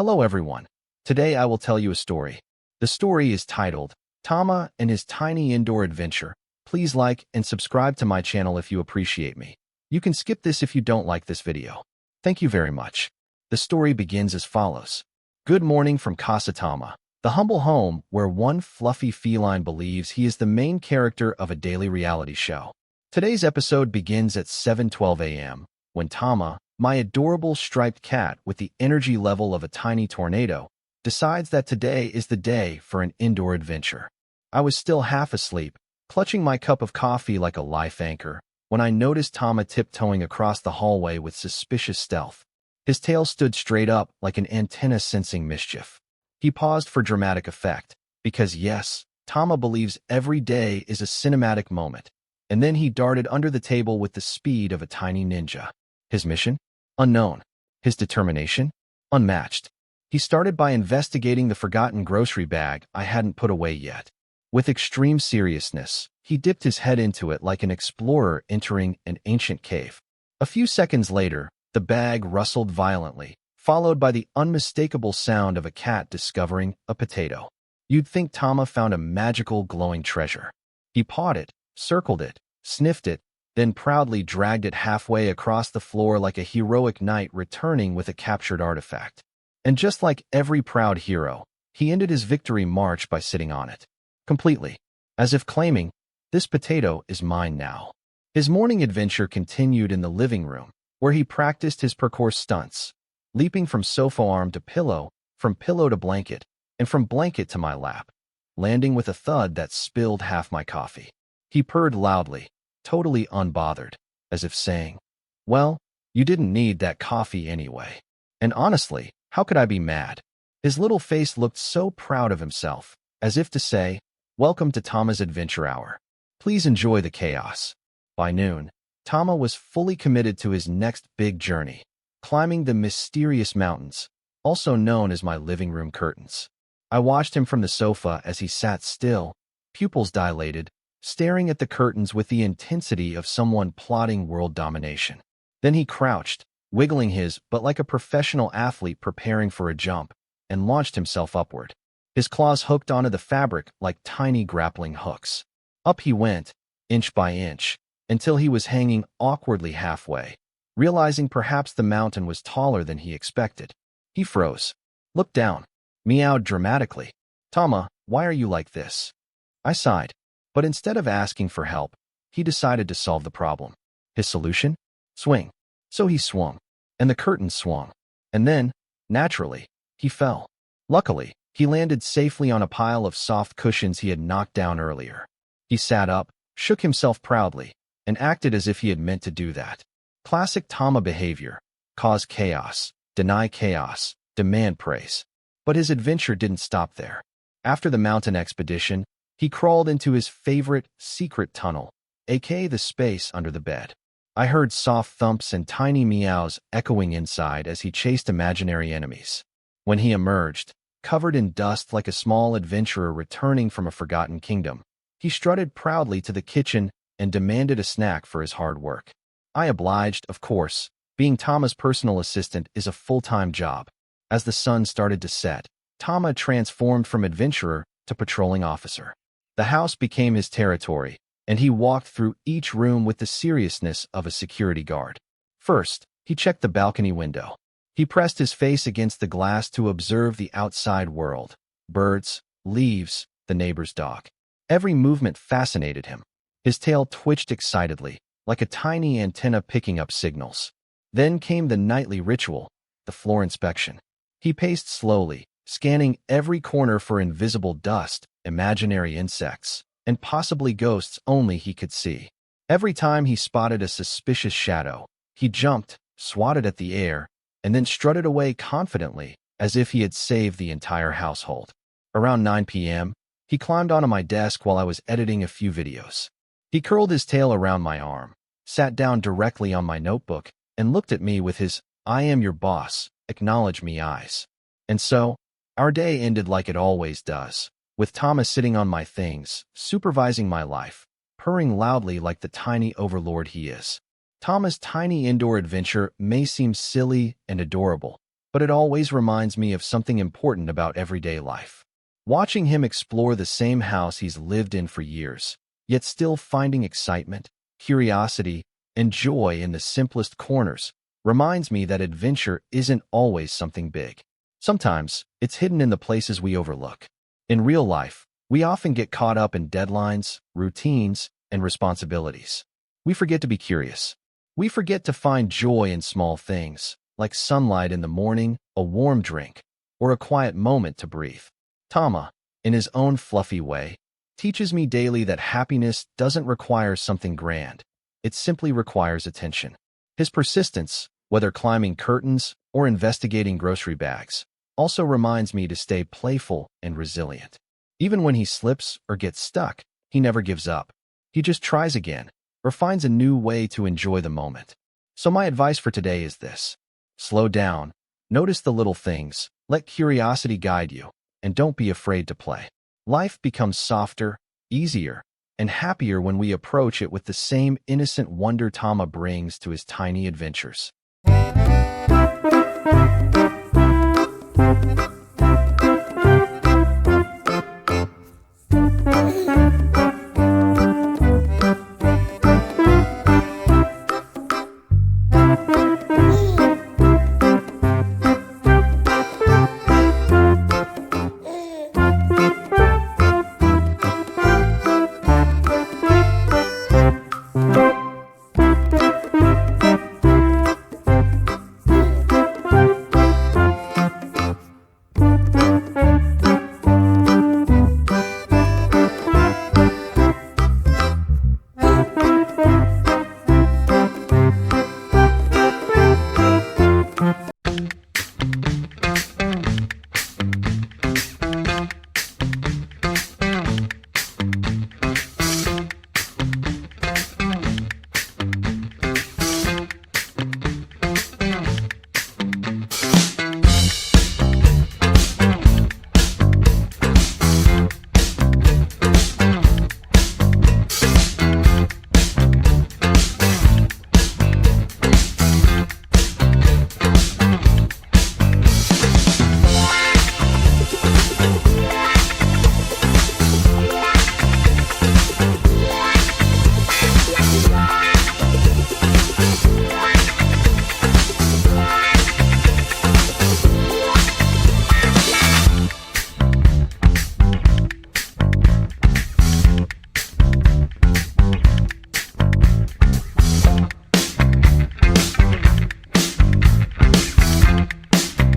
Hello everyone. Today I will tell you a story. The story is titled, Tama and His Tiny Indoor Adventure. Please like and subscribe to my channel if you appreciate me. You can skip this if you don't like this video. Thank you very much. The story begins as follows. Good morning from Casa Tama, the humble home where one fluffy feline believes he is the main character of a daily reality show. Today's episode begins at 7:12 a.m. when Tama, my adorable striped cat with the energy level of a tiny tornado, decides that today is the day for an indoor adventure. I was still half asleep, clutching my cup of coffee like a life anchor, when I noticed Tama tiptoeing across the hallway with suspicious stealth. His tail stood straight up like an antenna sensing mischief. He paused for dramatic effect, because yes, Tama believes every day is a cinematic moment, and then he darted under the table with the speed of a tiny ninja. His mission? Unknown. His determination? Unmatched. He started by investigating the forgotten grocery bag I hadn't put away yet. With extreme seriousness, he dipped his head into it like an explorer entering an ancient cave. A few seconds later, the bag rustled violently, followed by the unmistakable sound of a cat discovering a potato. You'd think Tama found a magical glowing treasure. He pawed it, circled it, sniffed it, then proudly dragged it halfway across the floor like a heroic knight returning with a captured artifact. And just like every proud hero, he ended his victory march by sitting on it. Completely. As if claiming, this potato is mine now. His morning adventure continued in the living room, where he practiced his parkour stunts, leaping from sofa arm to pillow, from pillow to blanket, and from blanket to my lap, landing with a thud that spilled half my coffee. He purred loudly, totally unbothered, as if saying, well, you didn't need that coffee anyway. And honestly, how could I be mad? His little face looked so proud of himself, as if to say, welcome to Tama's adventure hour. Please enjoy the chaos. By noon, Tama was fully committed to his next big journey, climbing the mysterious mountains, also known as my living room curtains. I watched him from the sofa as he sat still, pupils dilated, staring at the curtains with the intensity of someone plotting world domination. Then he crouched, wiggling his butt like a professional athlete preparing for a jump, and launched himself upward. His claws hooked onto the fabric like tiny grappling hooks. Up he went, inch by inch, until he was hanging awkwardly halfway, realizing perhaps the mountain was taller than he expected. He froze, looked down, meowed dramatically. Tama, why are you like this? I sighed. But instead of asking for help, he decided to solve the problem. His solution? Swing. So he swung, and the curtains swung. And then, naturally, he fell. Luckily, he landed safely on a pile of soft cushions he had knocked down earlier. He sat up, shook himself proudly, and acted as if he had meant to do that. Classic Tama behavior. Cause chaos, deny chaos, demand praise. But his adventure didn't stop there. After the mountain expedition, he crawled into his favorite secret tunnel, aka the space under the bed. I heard soft thumps and tiny meows echoing inside as he chased imaginary enemies. When he emerged, covered in dust like a small adventurer returning from a forgotten kingdom, he strutted proudly to the kitchen and demanded a snack for his hard work. I obliged, of course. Being Tama's personal assistant is a full-time job. As the sun started to set, Tama transformed from adventurer to patrolling officer. The house became his territory, and he walked through each room with the seriousness of a security guard. First, he checked the balcony window. He pressed his face against the glass to observe the outside world. Birds, leaves, the neighbor's dog. Every movement fascinated him. His tail twitched excitedly, like a tiny antenna picking up signals. Then came the nightly ritual, the floor inspection. He paced slowly, scanning every corner for invisible dust, imaginary insects, and possibly ghosts only he could see. Every time he spotted a suspicious shadow, he jumped, swatted at the air, and then strutted away confidently, as if he had saved the entire household. Around 9 p.m., he climbed onto my desk while I was editing a few videos. He curled his tail around my arm, sat down directly on my notebook, and looked at me with his, I am your boss, acknowledge me eyes. And so, our day ended like it always does, with Tama sitting on my things, supervising my life, purring loudly like the tiny overlord he is. Tama's tiny indoor adventure may seem silly and adorable, but it always reminds me of something important about everyday life. Watching him explore the same house he's lived in for years, yet still finding excitement, curiosity, and joy in the simplest corners, reminds me that adventure isn't always something big. Sometimes, it's hidden in the places we overlook. In real life, we often get caught up in deadlines, routines, and responsibilities. We forget to be curious. We forget to find joy in small things, like sunlight in the morning, a warm drink, or a quiet moment to breathe. Tama, in his own fluffy way, teaches me daily that happiness doesn't require something grand. It simply requires attention. His persistence, whether climbing curtains or investigating grocery bags, also reminds me to stay playful and resilient. Even when he slips or gets stuck, he never gives up. He just tries again, or finds a new way to enjoy the moment. So my advice for today is this: slow down, notice the little things, let curiosity guide you, and don't be afraid to play. Life becomes softer, easier, and happier when we approach it with the same innocent wonder Tama brings to his tiny adventures.